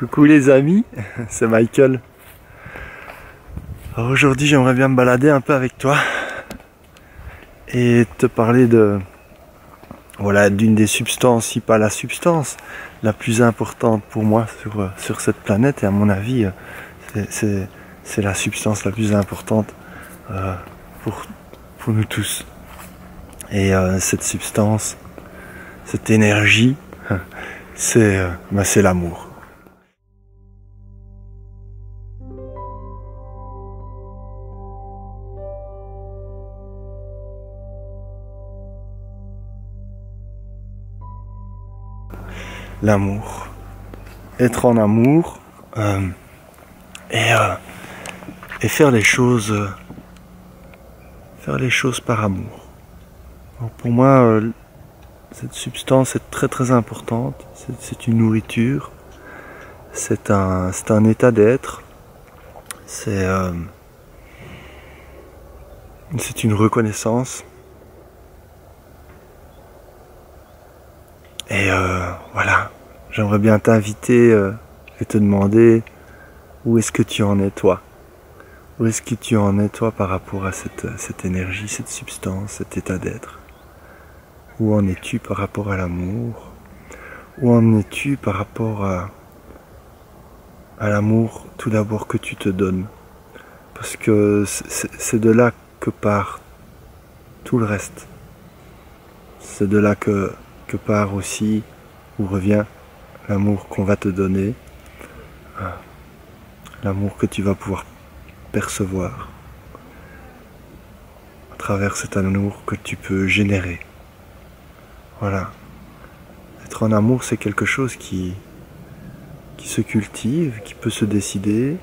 Coucou les amis, c'est Michael. Alors aujourd'hui j'aimerais bien me balader un peu avec toi et te parler de d'une des substances, si pas la substance la plus importante pour moi sur cette planète, et à mon avis c'est la substance la plus importante pour nous tous. Et cette substance, cette énergie, c'est l'amour. L'amour, être en amour et faire les choses par amour. Alors pour moi, cette substance est très très importante. C'est une nourriture, c'est un état d'être, c'est une reconnaissance. Et voilà, j'aimerais bien t'inviter et te demander où est-ce que tu en es toi. Où est-ce que tu en es toi par rapport à cette énergie, cette substance, cet état d'être. Où en es-tu par rapport à l'amour? Où en es-tu par rapport à l'amour tout d'abord que tu te donnes? Parce que c'est de là que part tout le reste. C'est de là que part aussi, où revient l'amour qu'on va te donner, l'amour que tu vas pouvoir percevoir à travers cet amour que tu peux générer. Voilà. Être en amour, c'est quelque chose qui se cultive, qui peut se décider.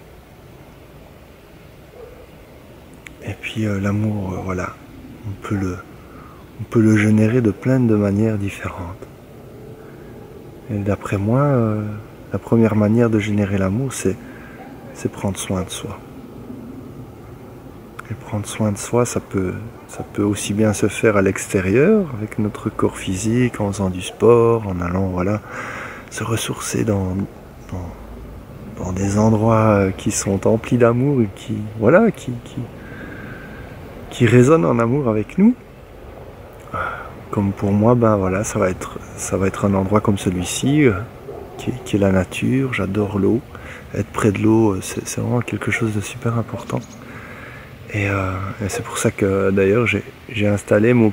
Et puis l'amour, voilà, on peut le générer de plein de manières différentes. Et d'après moi, la première manière de générer l'amour, c'est prendre soin de soi. Et prendre soin de soi, ça peut aussi bien se faire à l'extérieur, avec notre corps physique, en faisant du sport, en allant se ressourcer dans des endroits qui sont emplis d'amour et qui résonnent en amour avec nous. Comme pour moi, ça va être un endroit comme celui-ci, qui est la nature. J'adore l'eau. Être près de l'eau, c'est vraiment quelque chose de super important. Et c'est pour ça que d'ailleurs j'ai installé mon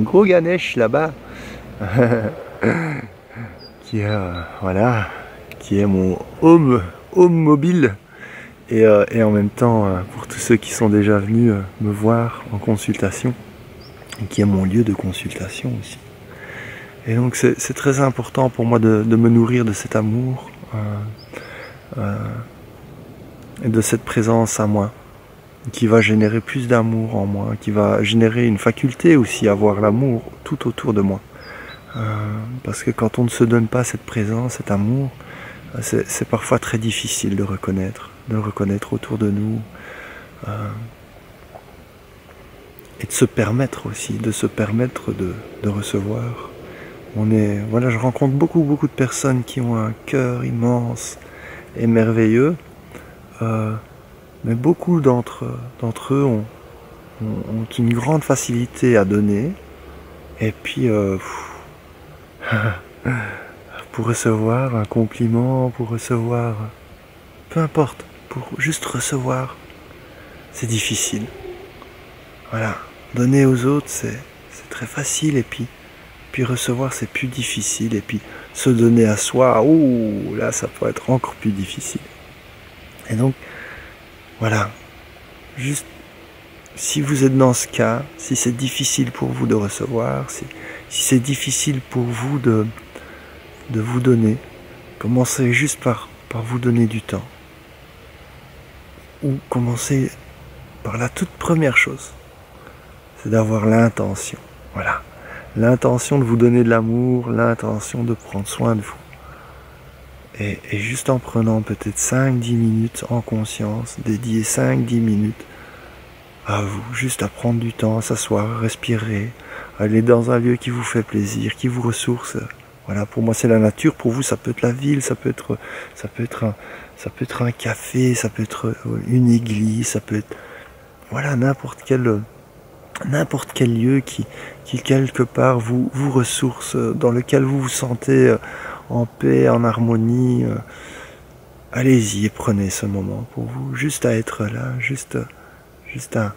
gros Ganesh là-bas, qui est mon home mobile. Et en même temps, pour tous ceux qui sont déjà venus me voir en consultation, qui est mon lieu de consultation aussi. Et donc c'est très important pour moi de me nourrir de cet amour et de cette présence à moi, qui va générer plus d'amour en moi, qui va générer une faculté aussi à voir l'amour tout autour de moi. Parce que quand on ne se donne pas cette présence, cet amour, c'est parfois très difficile de le reconnaître autour de nous, et de se permettre aussi, de recevoir. Je rencontre beaucoup de personnes qui ont un cœur immense et merveilleux, mais beaucoup d'entre eux ont une grande facilité à donner, et puis pour recevoir un compliment, pour recevoir, peu importe, pour juste recevoir, c'est difficile. Voilà, donner aux autres, c'est très facile, et puis recevoir, c'est plus difficile, et puis se donner à soi, là, ça peut être encore plus difficile. Et donc, voilà, juste, si vous êtes dans ce cas, si c'est difficile pour vous de recevoir, si c'est difficile pour vous de vous donner, commencez juste par vous donner du temps. Ou commencez par la toute première chose, c'est d'avoir l'intention. Voilà, l'intention de vous donner de l'amour, l'intention de prendre soin de vous. Et juste en prenant peut-être 5-10 minutes en conscience, dédier 5-10 minutes à vous, juste à prendre du temps, à s'asseoir, à respirer, aller dans un lieu qui vous fait plaisir, qui vous ressource Voilà, pour moi c'est la nature, pour vous ça peut être la ville, ça peut être un café, ça peut être une église, ça peut être voilà n'importe quel lieu qui quelque part vous ressource, dans lequel vous vous sentez en paix, en harmonie. Allez-y et prenez ce moment pour vous, juste à être là, juste à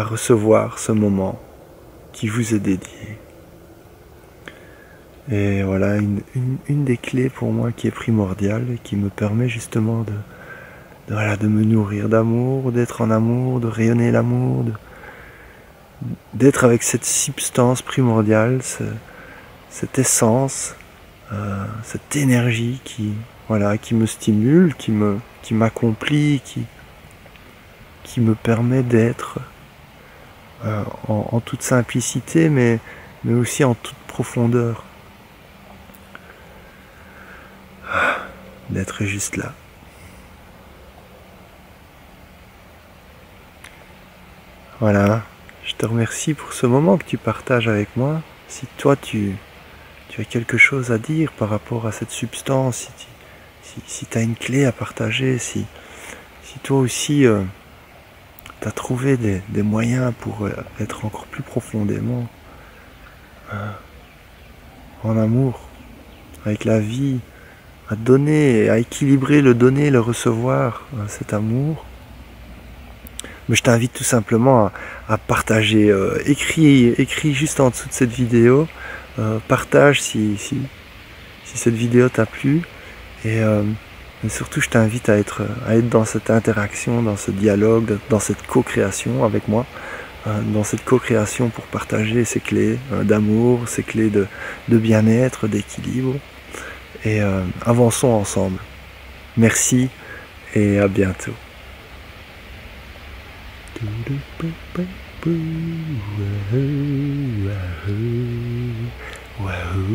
recevoir ce moment qui vous est dédié. Et voilà, une des clés pour moi qui est primordiale et qui me permet justement de me nourrir d'amour, d'être en amour, de rayonner l'amour, d'être avec cette substance primordiale, cette essence, cette énergie qui me stimule, qui m'accomplit, qui me permet d'être en toute simplicité, mais aussi en toute profondeur. D'être juste là. Voilà, je te remercie pour ce moment que tu partages avec moi. Si toi tu as quelque chose à dire par rapport à cette substance, si tu as une clé à partager, si toi aussi tu as trouvé des moyens pour être encore plus profondément en amour avec la vie, à donner, à équilibrer le donner et le recevoir, cet amour. Mais je t'invite tout simplement à partager, écris juste en dessous de cette vidéo, partage si cette vidéo t'a plu, et surtout je t'invite à être dans cette interaction, dans ce dialogue, dans cette co-création avec moi, dans cette co-création pour partager ces clés d'amour, ces clés de bien-être, d'équilibre, et avançons ensemble. Merci et à bientôt. Wahoo.